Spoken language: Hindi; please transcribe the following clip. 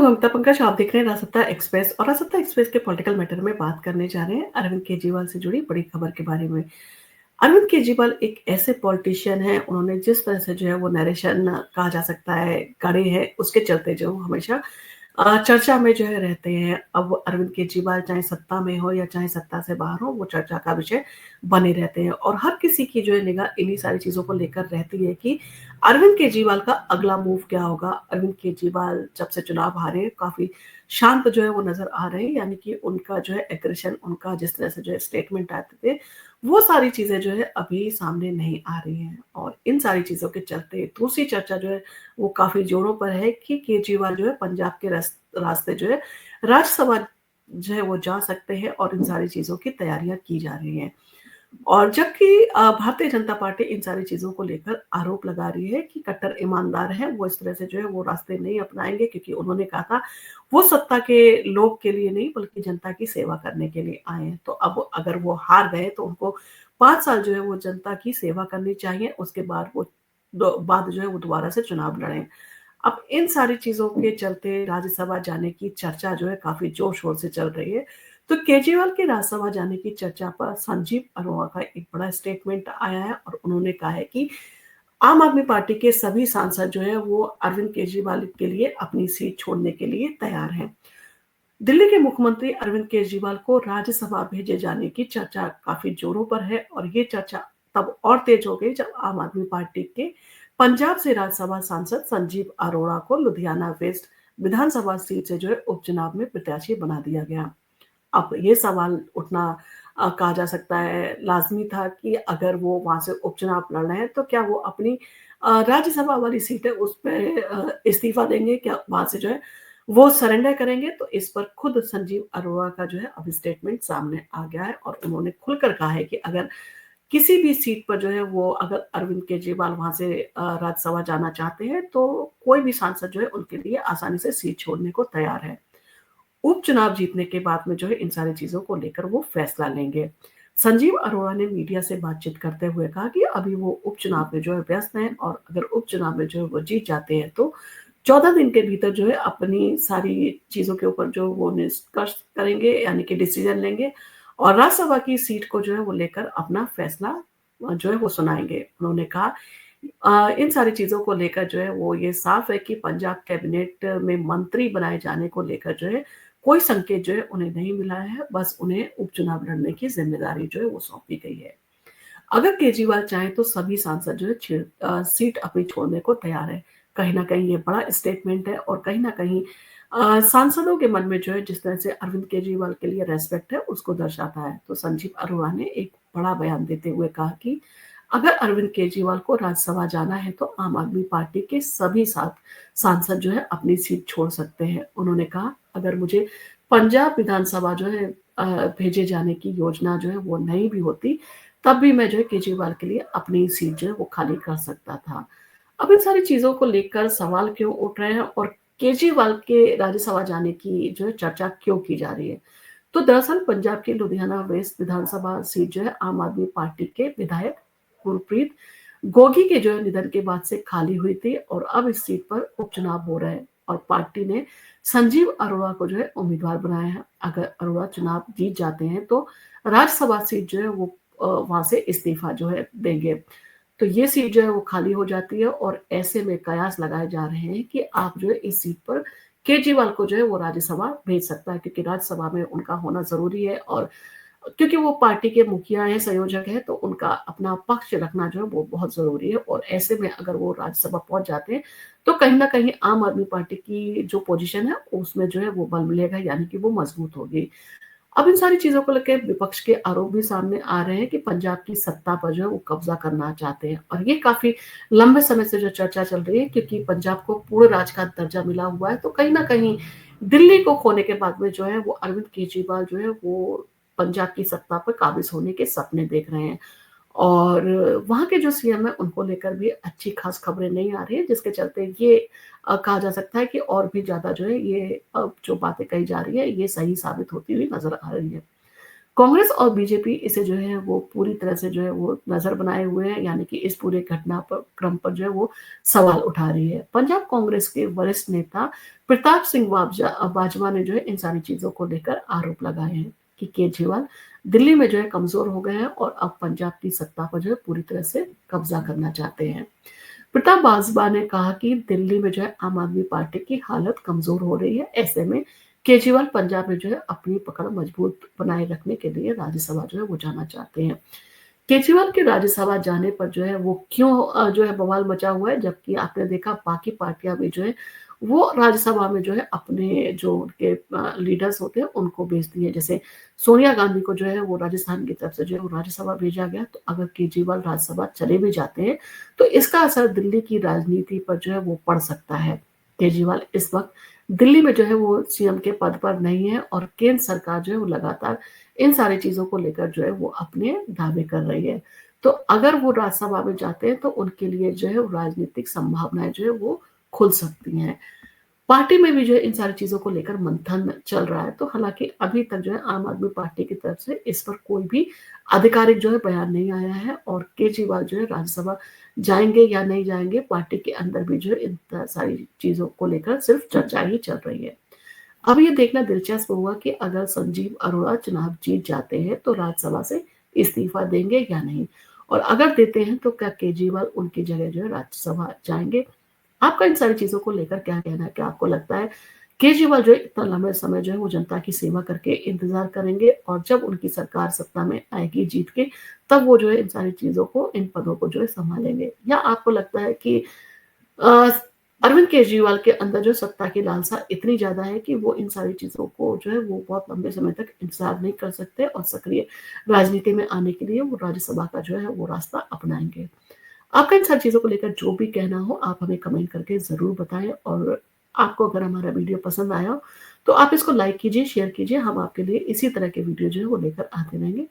मैं मुक्ता पंकज, आप देख रहे हैं रासत्ता एक्सप्रेस और रासत्ता एक्सप्रेस के पॉलिटिकल मैटर में बात करने जा रहे हैं अरविंद केजरीवाल से जुड़ी बड़ी खबर के बारे में। अरविंद केजरीवाल एक ऐसे पॉलिटिशियन हैं, उन्होंने जिस तरह से जो है वो नैरेशन कहा जा सकता है गढ़े हैं, उसके चलते जो हमेशा चर्चा में जो है रहते हैं। अब अरविंद केजरीवाल चाहे सत्ता में हो या चाहे सत्ता से बाहर हो, वो चर्चा का विषय बने रहते हैं और हर किसी की जो है निगाह इन्हीं सारी चीज़ों को लेकर रहती है कि अरविंद केजरीवाल का अगला मूव क्या होगा। अरविंद केजरीवाल जब से चुनाव हारे, काफ़ी शांत जो है वो नज़र आ रहे हैं, यानी कि उनका जो है एग्रेशन, उनका जिस तरह से जो है स्टेटमेंट आते थे, वो सारी चीज़ें जो है अभी सामने नहीं आ रही हैं। और इन सारी चीज़ों के चलते दूसरी चर्चा जो है वो काफ़ी ज़ोरों पर है कि केजरीवाल जो है पंजाब के रास्ते जो है राज्यसभा जो है वो जा सकते हैं और इन सारी चीज़ों की तैयारियाँ की जा रही हैं। और जबकि भारतीय जनता पार्टी इन सारी चीज़ों को लेकर आरोप लगा रही है कि कट्टर ईमानदार हैं, वो इस तरह से जो है वो रास्ते नहीं अपनाएँगे, क्योंकि उन्होंने कहा था वो सत्ता के लोभ के लिए नहीं बल्कि जनता की सेवा करने के लिए आए हैं। तो अब अगर वो हार गए तो उनको 5 साल जो है वो जनता की सेवा करनी चाहिए, उसके बाद वो बाद जो है वो दोबारा से चुनाव लड़ें। अब इन सारी चीज़ों के चलते राज्यसभा जाने की चर्चा जो है काफ़ी ज़ोर-शोर से चल रही है। तो केजरीवाल के राज्यसभा जाने की चर्चा पर संजीव अरोड़ा का एक बड़ा स्टेटमेंट आया है और उन्होंने कहा है कि आम आदमी पार्टी के सभी सांसद जो है वो अरविंद केजरीवाल के लिए अपनी सीट छोड़ने के लिए तैयार हैं। दिल्ली के मुख्यमंत्री अरविंद केजरीवाल को राज्यसभा भेजे जाने की चर्चा काफ़ी ज़ोरों पर है और ये चर्चा तब और तेज हो गई जब आम आदमी पार्टी के पंजाब से राज्यसभा सांसद संजीव अरोड़ा को लुधियाना वेस्ट विधानसभा सीट से जो है उपचुनाव में प्रत्याशी बना दिया गया। अब ये सवाल उठना कहा जा सकता है लाज़मी था कि अगर वो वहाँ से उपचुनाव लड़ रहे हैं तो क्या वो अपनी राज्यसभा वाली सीट है उस पे इस्तीफ़ा देंगे? क्या वहाँ से जो है वो सरेंडर करेंगे? तो इस पर खुद संजीव अरोड़ा का जो है अभी स्टेटमेंट सामने आ गया है और उन्होंने खुलकर कहा है कि अगर किसी भी सीट पर जो है वो अगर अरविंद केजरीवाल वहाँ से राज्यसभा जाना चाहते हैं तो कोई भी सांसद जो है उनके लिए आसानी से सीट छोड़ने को तैयार है। उपचुनाव जीतने के बाद में जो है इन सारी चीज़ों को लेकर वो फैसला लेंगे। संजीव अरोड़ा ने मीडिया से बातचीत करते हुए कहा कि अभी वो उपचुनाव में जो है व्यस्त हैं और अगर उपचुनाव में जो है वो जीत जाते हैं तो 14 दिन के भीतर जो है अपनी सारी चीज़ों के ऊपर जो वो निष्कर्ष करेंगे, यानी कि डिसीज़न लेंगे और राज्यसभा की सीट को जो है वो लेकर अपना फैसला जो है वो सुनाएँगे। उन्होंने कहा इन सारी चीज़ों को लेकर जो है वो ये साफ है कि पंजाब कैबिनेट में मंत्री बनाए जाने को लेकर जो है कोई संकेत जो है उन्हें नहीं मिला है, बस उन्हें उपचुनाव लड़ने की ज़िम्मेदारी जो है वो सौंपी गई है। अगर केजरीवाल चाहें तो सभी सांसद जो है सीट अपनी छोड़ने को तैयार है। कहीं न कहीं ये बड़ा स्टेटमेंट है और कहीं न कहीं सांसदों के मन में जो है जिस तरह से अरविंद केजरीवाल के लिए रिस्पेक्ट है उसको दर्शाता है। तो संजीव अरोड़ा ने एक बड़ा बयान देते हुए कहा कि अगर अरविंद केजरीवाल को राज्यसभा जाना है तो आम आदमी पार्टी के सभी 7 सांसद जो है अपनी सीट छोड़ सकते हैं। उन्होंने कहा अगर मुझे पंजाब विधानसभा जो है भेजे जाने की योजना जो है वो नहीं भी होती, तब भी मैं जो है केजरीवाल के लिए अपनी सीट जो है वो खाली कर सकता था। अब इन सारी चीज़ों को लेकर सवाल क्यों उठ रहे हैं और केजरीवाल के राज्यसभा जाने की जो है चर्चा क्यों की जा रही है? तो दरअसल पंजाब की लुधियाना वेस्ट विधानसभा सीट जो है आम आदमी पार्टी के विधायक गुरप्रीत गोगी के जो है निधन के बाद से खाली हुई थी और अब इस सीट पर उपचुनाव हो रहा है और पार्टी ने संजीव अरोड़ा को जो है उम्मीदवार बनाया है। अगर अरोड़ा चुनाव जीत जाते हैं तो राज्यसभा सीट जो है वो वहाँ से इस्तीफा जो है देंगे। तो ये सीट जो है वो खाली हो जाती है और ऐसे में कयास लगाए जा रहे हैं कि आप जो है इस सीट पर केजरीवाल को जो है वो राज्यसभा भेज सकता है, क्योंकि राज्यसभा में उनका होना ज़रूरी है और क्योंकि वो पार्टी के मुखिया हैं, संयोजक हैं, तो उनका अपना पक्ष रखना जो है वो बहुत ज़रूरी है और ऐसे में अगर वो राज्यसभा पहुँच जाते हैं, तो कहीं न कहीं आम आदमी पार्टी की जो पोज़ीशन है, उसमें जो है वो बल मिलेगा, यानी कि वो मज़बूत होगी। अब इन सारी चीज़ों को लेके विपक्ष के आरोप भी सामने आ रहे हैं कि पंजाब की सत्ता पर जो है वो कब्ज़ा करना चाहते हैं और ये काफ़ी लंबे समय से जो चर्चा चल रही है, क्योंकि पंजाब को पूर्ण राज्य का दर्जा मिला हुआ है, तो कहीं न कहीं दिल्ली को खोने के बाद में जो है वो अरविंद केजरीवाल जो है वो पंजाब की सत्ता पर काबिज़ होने के सपने देख रहे हैं। और वहाँ के जो सीएम हैं उनको लेकर भी अच्छी ख़ास खबरें नहीं आ रही हैं, जिसके चलते ये कहा जा सकता है कि और भी ज़्यादा जो है ये जो बातें कही जा रही है, ये सही साबित होती हुई नज़र आ रही है। कांग्रेस और बीजेपी इसे जो है वो पूरी तरह से जो है वो नज़र बनाए हुए हैं, यानी कि इस पूरे घटना पर क्रम पर जो है वो सवाल उठा रही है। पंजाब कांग्रेस के वरिष्ठ नेता प्रताप सिंह बाजवा ने जो है इन सारी चीज़ों को लेकर आरोप लगाए हैं कि केजरीवाल दिल्ली में जो है कमज़ोर हो गए हैं और अब पंजाब की सत्ता पर जो है पूरी तरह से कब्ज़ा करना चाहते हैं। प्रताप बाजवा ने कहा कि दिल्ली में जो है आम आदमी पार्टी की हालत कमजोर हो रही है। ऐसे में केजरीवाल पंजाब में जो है अपनी पकड़ मजबूत बनाए रखने के लिए राज्यसभा जो है वो जाना चाहते हैं। केजरीवाल के राज्यसभा जाने पर जो है वो क्यों जो है बवाल मचा हुआ है, जबकि आपने देखा बाकी पार्टियां भी जो है वो राज्यसभा में जो है अपने जो उनके लीडर्स होते हैं उनको भेजती है। जैसे सोनिया गांधी को जो है वो राजस्थान की तरफ से जो है वो राज्यसभा भेजा गया। तो अगर केजरीवाल राज्यसभा चले भी जाते हैं तो इसका असर दिल्ली की राजनीति पर जो है वो पड़ सकता है। केजरीवाल इस वक्त दिल्ली में जो है वो सीएम के पद पर नहीं है और केंद्र सरकार जो है वो लगातार इन सारी चीज़ों को लेकर जो है वो अपने दावे कर रही है। तो अगर वो राज्यसभा में जाते हैं तो उनके लिए जो है वो राजनीतिक संभावनाएँ जो है वो खुल सकती हैं। पार्टी में भी जो है इन सारी चीज़ों को लेकर मंथन चल रहा है। तो हालाँकि अभी तक जो है आम आदमी पार्टी की तरफ से इस पर कोई भी आधिकारिक जो है बयान नहीं आया है और केजरीवाल जो है राज्यसभा जाएँगे या नहीं जाएँगे, पार्टी के अंदर भी जो है इन सारी चीज़ों को लेकर सिर्फ चर्चा ही चल रही है। अब ये देखना दिलचस्प हुआ कि अगर संजीव अरोड़ा चुनाव जीत जाते हैं तो राज्यसभा से इस्तीफा देंगे या नहीं, और अगर देते हैं तो क्या केजरीवाल उनकी जगह जो है राज्यसभा जाएंगे। आपका इन सारी चीजों को लेकर क्या कहना है? क्या आपको लगता है केजरीवाल जो है इतना लंबे समय जो है वो जनता की सेवा करके इंतजार करेंगे और जब उनकी सरकार सत्ता में आएगी जीत के, तब वो जो है इन सारी चीजों को, इन पदों को जो है संभालेंगे, या आपको लगता है कि अ, अरविंद केजरीवाल के अंदर जो सत्ता की लालसा इतनी ज़्यादा है कि वो इन सारी चीज़ों को जो है वो बहुत लंबे समय तक इंतज़ार नहीं कर सकते और सक्रिय राजनीति में आने के लिए वो राज्यसभा का जो है वो रास्ता अपनाएँगे। आपका इन सारी चीज़ों को लेकर जो भी कहना हो आप हमें कमेंट करके ज़रूर बताएँ, और आपको अगर हमारा वीडियो पसंद आया हो तो आप इसको लाइक कीजिए, शेयर कीजिए। हम आपके लिए इसी तरह के वीडियो जो है वो लेकर आते रहेंगे।